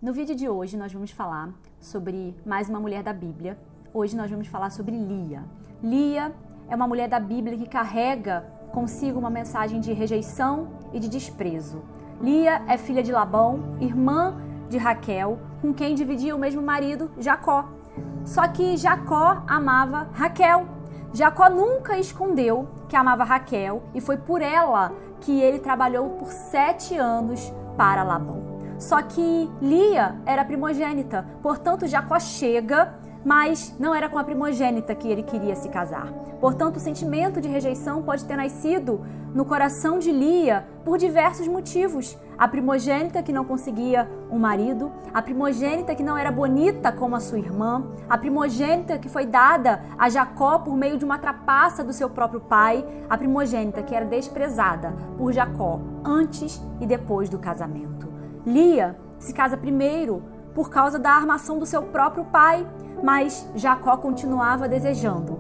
No vídeo de hoje nós vamos falar sobre mais uma mulher da Bíblia. Hoje nós vamos falar sobre Lia. Lia é uma mulher da Bíblia que carrega consigo uma mensagem de rejeição e de desprezo. Lia é filha de Labão, irmã de Raquel, com quem dividia o mesmo marido, Jacó. Só que Jacó amava Raquel. Jacó nunca escondeu que amava Raquel e foi por ela que ele trabalhou por 7 anos para Labão. Só que Lia era primogênita, portanto Jacó chega, mas não era com a primogênita que ele queria se casar. Portanto, o sentimento de rejeição pode ter nascido no coração de Lia por diversos motivos. A primogênita que não conseguia um marido, a primogênita que não era bonita como a sua irmã, a primogênita que foi dada a Jacó por meio de uma trapaça do seu próprio pai, a primogênita que era desprezada por Jacó antes e depois do casamento. Lia se casa primeiro por causa da armação do seu próprio pai, mas Jacó continuava desejando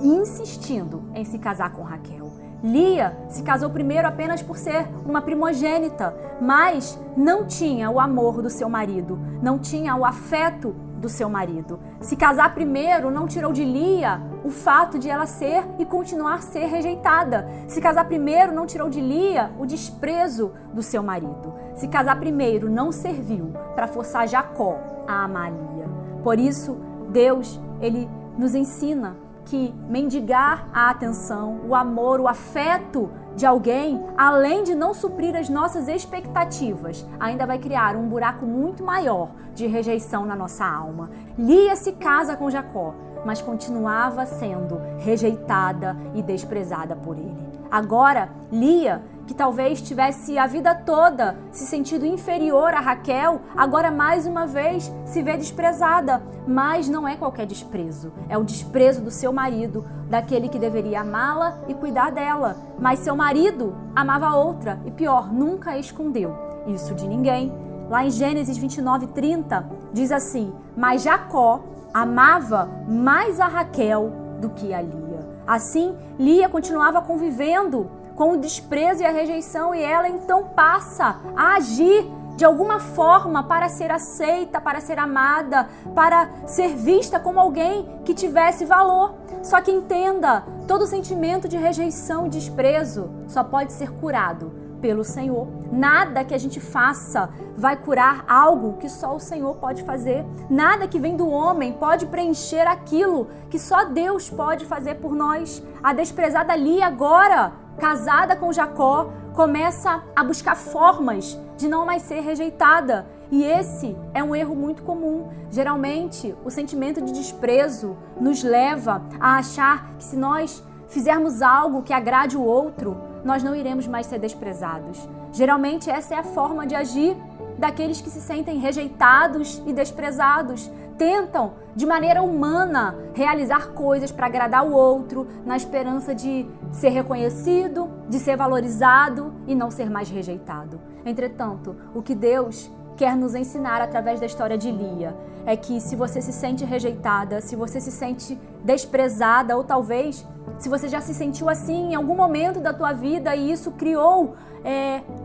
e insistindo em se casar com Raquel. Lia se casou primeiro apenas por ser uma primogênita, mas não tinha o amor do seu marido, não tinha o afeto do seu marido. Se casar primeiro não tirou de Lia o fato de ela ser e continuar a ser rejeitada. Se casar primeiro não tirou de Lia o desprezo do seu marido. Se casar primeiro não serviu para forçar Jacó a amar Lia. Por isso, Deus, ele nos ensina que mendigar a atenção, o amor, o afeto de alguém, além de não suprir as nossas expectativas, ainda vai criar um buraco muito maior de rejeição na nossa alma. Lia se casa com Jacó, mas continuava sendo rejeitada e desprezada por ele. Agora, Lia, que talvez tivesse a vida toda se sentido inferior a Raquel, agora mais uma vez se vê desprezada. Mas não é qualquer desprezo, é o desprezo do seu marido, daquele que deveria amá-la e cuidar dela. Mas seu marido amava outra e pior, nunca escondeu isso de ninguém. Lá em Gênesis 29:30 diz assim: mas Jacó amava mais a Raquel do que a Lia. Assim, Lia continuava convivendo com o desprezo e a rejeição, e ela então passa a agir de alguma forma para ser aceita, para ser amada, para ser vista como alguém que tivesse valor. Só que entenda, todo sentimento de rejeição e desprezo só pode ser curado pelo Senhor. Nada que a gente faça vai curar algo que só o Senhor pode fazer. Nada que vem do homem pode preencher aquilo que só Deus pode fazer por nós. A desprezada Lia agora, casada com Jacó, começa a buscar formas de não mais ser rejeitada. E esse é um erro muito comum. Geralmente, o sentimento de desprezo nos leva a achar que se nós fizermos algo que agrade o outro, nós não iremos mais ser desprezados. Geralmente, essa é a forma de agir daqueles que se sentem rejeitados e desprezados. Tentam, de maneira humana, realizar coisas para agradar o outro, na esperança de ser reconhecido, de ser valorizado e não ser mais rejeitado. Entretanto, o que Deus quer nos ensinar através da história de Lia é que se você se sente rejeitada, se você se sente desprezada, ou talvez se você já se sentiu assim em algum momento da tua vida e isso criou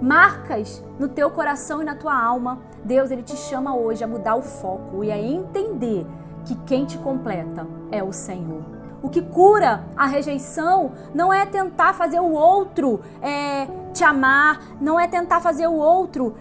marcas no teu coração e na tua alma, Deus, ele te chama hoje a mudar o foco e a entender que quem te completa é o Senhor. O que cura a rejeição não é tentar fazer o outro te amar, não é tentar fazer o outro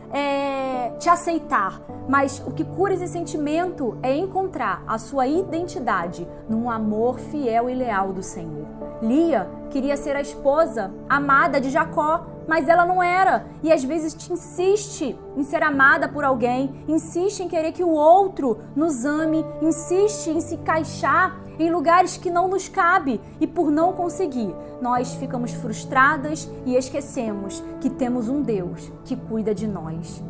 te aceitar, mas o que cura esse sentimento é encontrar a sua identidade num amor fiel e leal do Senhor. Lia queria ser a esposa amada de Jacó, mas ela não era. E às vezes te insiste em ser amada por alguém, insiste em querer que o outro nos ame, insiste em se encaixar em lugares que não nos cabe, e por não conseguir, nós ficamos frustradas e esquecemos que temos um Deus que cuida de nós.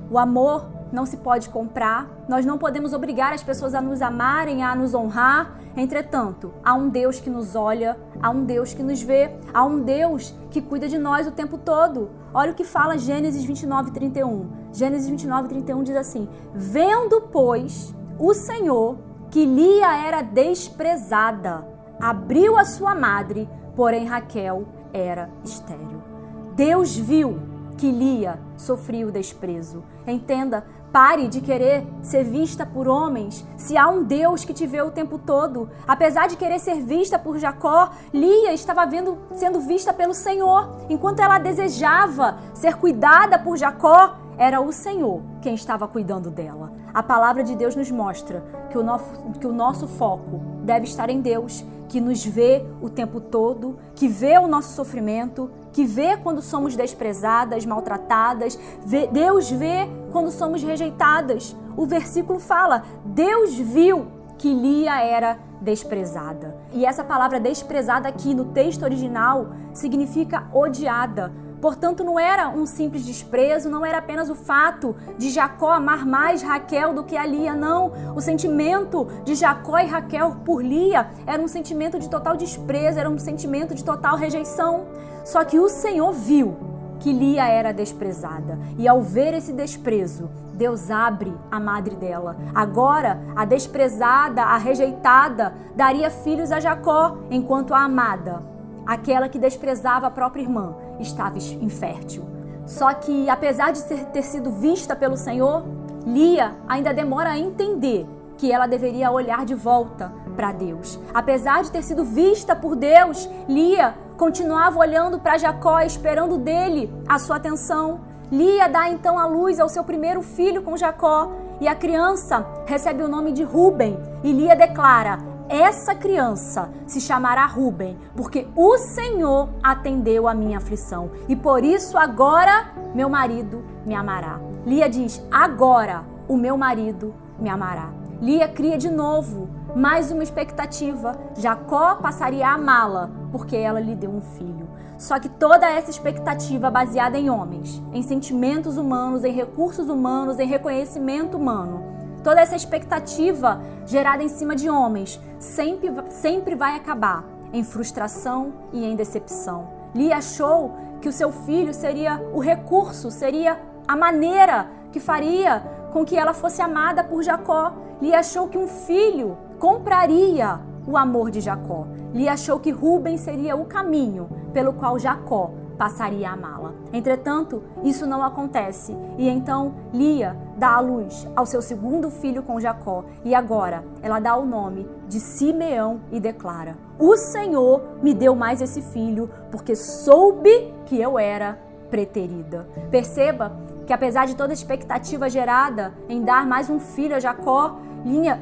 O amor não se pode comprar, nós não podemos obrigar as pessoas a nos amarem, a nos honrar. Entretanto, há um Deus que nos olha, há um Deus que nos vê, há um Deus que cuida de nós o tempo todo. Olha o que fala Gênesis 29:31. Gênesis 29:31 diz assim: vendo, pois, o Senhor que Lia era desprezada, abriu a sua madre, porém Raquel era estéril. Deus viu que Lia sofria o desprezo. Entenda, Pare de querer ser vista por homens, se há um Deus que te vê o tempo todo. Apesar de querer ser vista por Jacó, Lia estava sendo vista pelo Senhor. Enquanto ela desejava ser cuidada por Jacó, era o Senhor quem estava cuidando dela. A palavra de Deus nos mostra que o nosso foco deve estar em Deus, que nos vê o tempo todo, que vê o nosso sofrimento, que vê quando somos desprezadas, maltratadas. Deus vê quando somos rejeitadas. O versículo fala: Deus viu que Lia era desprezada. E essa palavra desprezada aqui no texto original significa odiada. Portanto, não era um simples desprezo, não era apenas o fato de Jacó amar mais Raquel do que a Lia, não. O sentimento de Jacó e Raquel por Lia era um sentimento de total desprezo, era um sentimento de total rejeição. Só que o Senhor viu que Lia era desprezada. E ao ver esse desprezo, Deus abre a madre dela. Agora, a desprezada, a rejeitada, daria filhos a Jacó, enquanto a amada, aquela que desprezava a própria irmã, estava infértil. Só que, apesar de ter sido vista pelo Senhor, Lia ainda demora a entender que ela deveria olhar de volta para Deus. Apesar de ter sido vista por Deus, Lia continuava olhando para Jacó, esperando dele a sua atenção. Lia dá então à luz ao seu primeiro filho com Jacó, e a criança recebe o nome de Ruben, e Lia declara: essa criança se chamará Ruben, porque o Senhor atendeu a minha aflição, e por isso agora meu marido me amará. Lia diz: agora o meu marido me amará. Lia cria de novo mais uma expectativa. Jacó passaria a amá-la, porque ela lhe deu um filho. Só que toda essa expectativa baseada em homens, em sentimentos humanos, em recursos humanos, em reconhecimento humano, toda essa expectativa gerada em cima de homens sempre vai acabar em frustração e em decepção. Lia achou que o seu filho seria o recurso, seria a maneira que faria com que ela fosse amada por Jacó. Lia achou que um filho compraria o amor de Jacó. Lia achou que Ruben seria o caminho pelo qual Jacó passaria a amá-la. Entretanto, isso não acontece. E então Lia dá à luz ao seu segundo filho com Jacó. E agora ela dá o nome de Simeão e declara: o Senhor me deu mais esse filho, porque soube que eu era preterida. Perceba que apesar de toda a expectativa gerada em dar mais um filho a Jacó,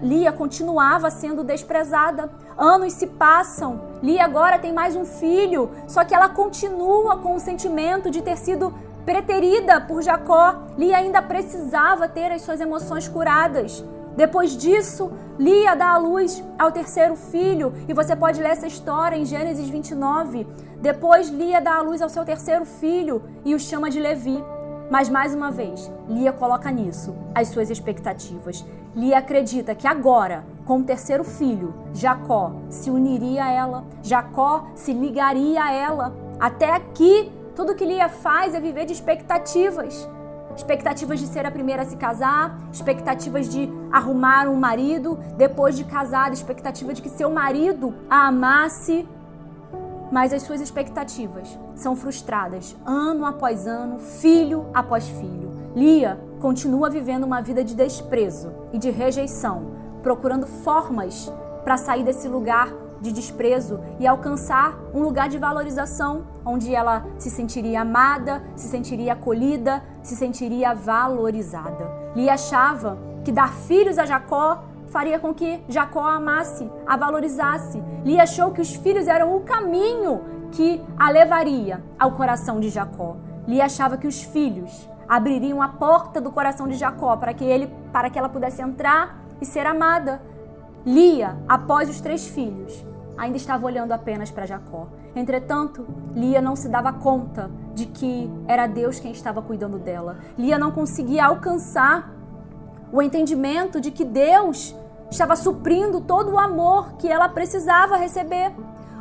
Lia continuava sendo desprezada. Anos se passam, Lia agora tem mais um filho, só que ela continua com o sentimento de ter sido preterida por Jacó. Lia ainda precisava ter as suas emoções curadas. Depois disso, Lia dá à luz ao terceiro filho, e você pode ler essa história em Gênesis 29. Depois, Lia dá à luz ao seu terceiro filho e o chama de Levi. Mas, mais uma vez, Lia coloca nisso as suas expectativas. Lia acredita que agora, com o terceiro filho, Jacó se uniria a ela, Jacó se ligaria a ela. Até aqui, tudo que Lia faz é viver de expectativas. Expectativas de ser a primeira a se casar, expectativas de arrumar um marido, depois de casada, expectativa de que seu marido a amasse. Mas as suas expectativas são frustradas ano após ano, filho após filho. Lia continua vivendo uma vida de desprezo e de rejeição, procurando formas para sair desse lugar de desprezo e alcançar um lugar de valorização, onde ela se sentiria amada, se sentiria acolhida, se sentiria valorizada. Lia achava que dar filhos a Jacó faria com que Jacó a amasse, a valorizasse. Lia achou que os filhos eram o caminho que a levaria ao coração de Jacó. Lia achava que os filhos abririam a porta do coração de Jacó para que ela pudesse entrar e ser amada. Lia, após os 3 filhos, ainda estava olhando apenas para Jacó. Entretanto, Lia não se dava conta de que era Deus quem estava cuidando dela. Lia não conseguia alcançar o entendimento de que Deus estava suprindo todo o amor que ela precisava receber.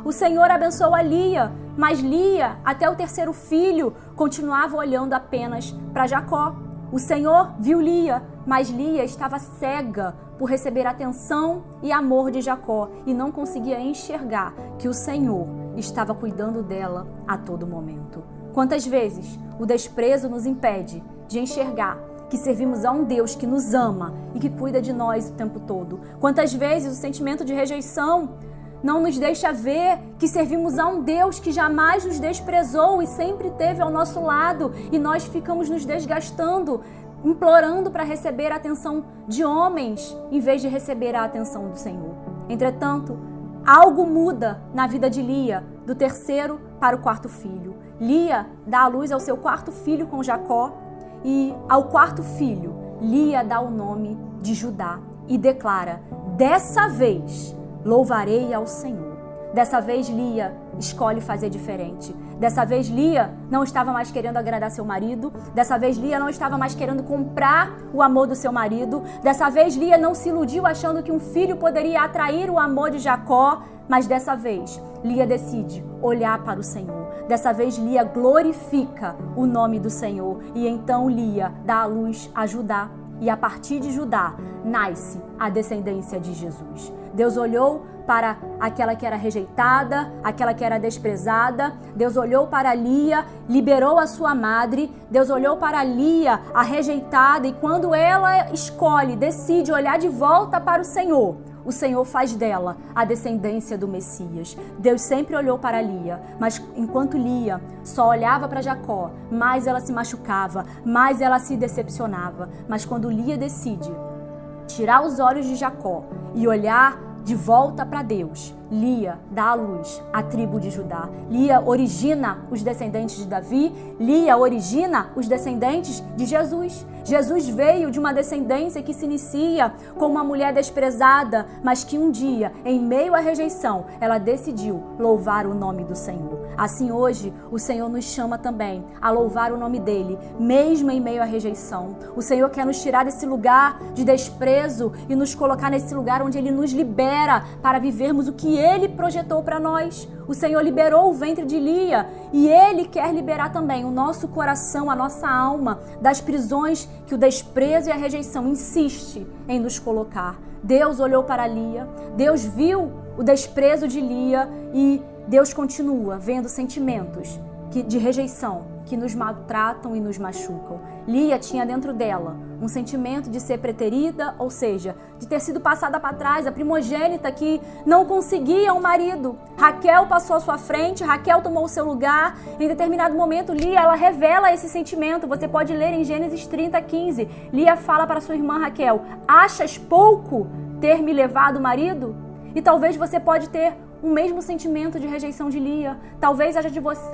O Senhor abençoou a Lia, mas Lia, até o terceiro filho, continuava olhando apenas para Jacó. O Senhor viu Lia, mas Lia estava cega por receber atenção e amor de Jacó e não conseguia enxergar que o Senhor estava cuidando dela a todo momento. Quantas vezes o desprezo nos impede de enxergar que servimos a um Deus que nos ama e que cuida de nós o tempo todo. Quantas vezes o sentimento de rejeição não nos deixa ver que servimos a um Deus que jamais nos desprezou e sempre esteve ao nosso lado, e nós ficamos nos desgastando, implorando para receber a atenção de homens em vez de receber a atenção do Senhor. Entretanto, algo muda na vida de Lia, do terceiro para o quarto filho. Lia dá à luz ao seu quarto filho com Jacó, e ao quarto filho, Lia dá o nome de Judá e declara: dessa vez louvarei ao Senhor. Dessa vez Lia escolhe fazer diferente. Dessa vez Lia não estava mais querendo agradar seu marido. Dessa vez Lia não estava mais querendo comprar o amor do seu marido. Dessa vez Lia não se iludiu achando que um filho poderia atrair o amor de Jacó. Mas dessa vez Lia decide olhar para o Senhor. Dessa vez Lia glorifica o nome do Senhor. E então Lia dá à luz a Judá. E a partir de Judá nasce a descendência de Jesus. Deus olhou para aquela que era rejeitada, aquela que era desprezada. Deus olhou para Lia, liberou a sua madre. Deus olhou para Lia, a rejeitada, e quando ela escolhe, decide olhar de volta para o Senhor faz dela a descendência do Messias. Deus sempre olhou para Lia, mas enquanto Lia só olhava para Jacó, mais ela se machucava, mais ela se decepcionava. Mas quando Lia decide tirar os olhos de Jacó e olhar de volta para Deus, Lia dá à luz a tribo de Judá. Lia origina os descendentes de Davi. Lia origina os descendentes de Jesus. Jesus veio de uma descendência que se inicia com uma mulher desprezada, mas que um dia, em meio à rejeição, ela decidiu louvar o nome do Senhor. Assim hoje, o Senhor nos chama também a louvar o nome dele, mesmo em meio à rejeição. O Senhor quer nos tirar desse lugar de desprezo e nos colocar nesse lugar onde ele nos libera para vivermos o que ele projetou para nós. O Senhor liberou o ventre de Lia e ele quer liberar também o nosso coração, a nossa alma, das prisões que o desprezo e a rejeição insiste em nos colocar. Deus olhou para Lia, Deus viu o desprezo de Lia e Deus continua vendo sentimentos de rejeição que nos maltratam e nos machucam. Lia tinha dentro dela um sentimento de ser preterida, ou seja, de ter sido passada para trás, a primogênita que não conseguia um marido. Raquel passou à sua frente, Raquel tomou o seu lugar. Em determinado momento, Lia, ela revela esse sentimento. Você pode ler em Gênesis 30:15. Lia fala para sua irmã Raquel: achas pouco ter me levado marido? E talvez você pode ter o mesmo sentimento de rejeição de Lia. Talvez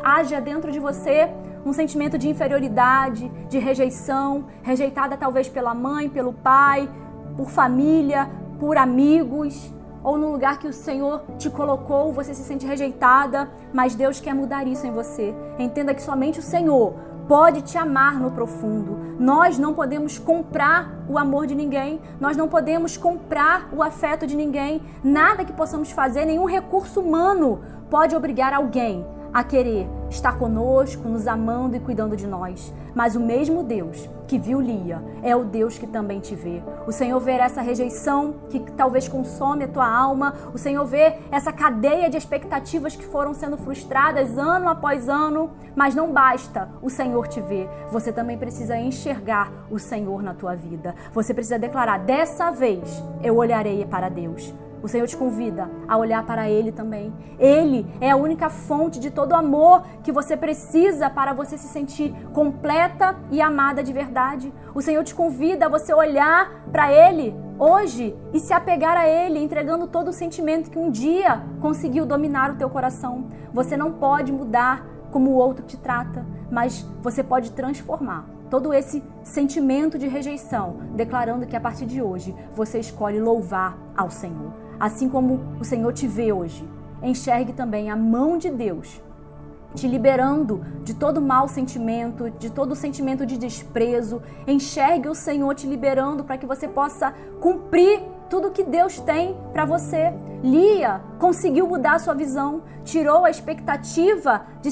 haja dentro de você um sentimento de inferioridade, de rejeição, rejeitada talvez pela mãe, pelo pai, por família, por amigos, ou no lugar que o Senhor te colocou, você se sente rejeitada, mas Deus quer mudar isso em você. Entenda que somente o Senhor pode te amar no profundo. Nós não podemos comprar o amor de ninguém, nós não podemos comprar o afeto de ninguém. Nada que possamos fazer, nenhum recurso humano pode obrigar alguém a querer estar conosco, nos amando e cuidando de nós. Mas o mesmo Deus que viu Lia é o Deus que também te vê. O Senhor vê essa rejeição que talvez consome a tua alma. O Senhor vê essa cadeia de expectativas que foram sendo frustradas ano após ano. Mas não basta o Senhor te ver. Você também precisa enxergar o Senhor na tua vida. Você precisa declarar: dessa vez eu olharei para Deus. O Senhor te convida a olhar para Ele também. Ele é a única fonte de todo amor que você precisa para você se sentir completa e amada de verdade. O Senhor te convida a você olhar para Ele hoje e se apegar a Ele, entregando todo o sentimento que um dia conseguiu dominar o teu coração. Você não pode mudar como o outro te trata, mas você pode transformar todo esse sentimento de rejeição, declarando que a partir de hoje você escolhe louvar ao Senhor. Assim como o Senhor te vê hoje, enxergue também a mão de Deus te liberando de todo mau sentimento, de todo sentimento de desprezo. Enxergue o Senhor te liberando para que você possa cumprir tudo que Deus tem para você. Lia conseguiu mudar a sua visão, tirou a expectativa de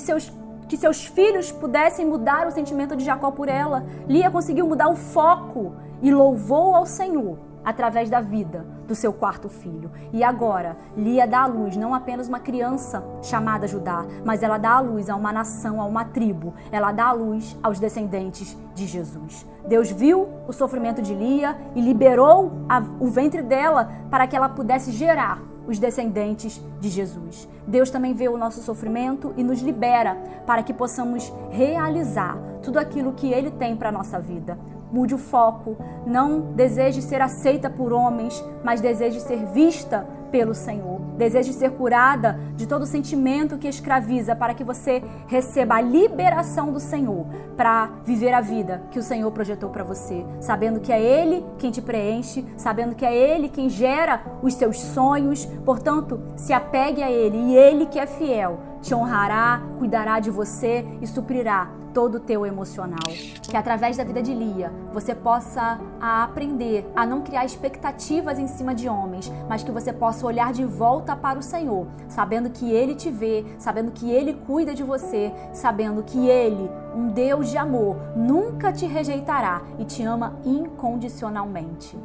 que seus filhos pudessem mudar o sentimento de Jacó por ela. Lia conseguiu mudar o foco e louvou ao Senhor através da vida do seu quarto filho. E agora, Lia dá à luz não apenas uma criança chamada Judá, mas ela dá à luz a uma nação, a uma tribo. Ela dá à luz aos descendentes de Jesus. Deus viu o sofrimento de Lia e liberou o ventre dela para que ela pudesse gerar os descendentes de Jesus. Deus também vê o nosso sofrimento e nos libera para que possamos realizar tudo aquilo que Ele tem para a nossa vida. Mude o foco, não deseje ser aceita por homens, mas deseje ser vista pelo Senhor. Deseje ser curada de todo sentimento que escraviza, para que você receba a liberação do Senhor para viver a vida que o Senhor projetou para você, sabendo que é Ele quem te preenche, sabendo que é Ele quem gera os seus sonhos. Portanto, se apegue a Ele, e Ele que é fiel te honrará, cuidará de você e suprirá todo o teu emocional. Que através da vida de Lia, você possa aprender a não criar expectativas em cima de homens, mas que você possa olhar de volta para o Senhor, sabendo que Ele te vê, sabendo que Ele cuida de você, sabendo que Ele, um Deus de amor, nunca te rejeitará e te ama incondicionalmente.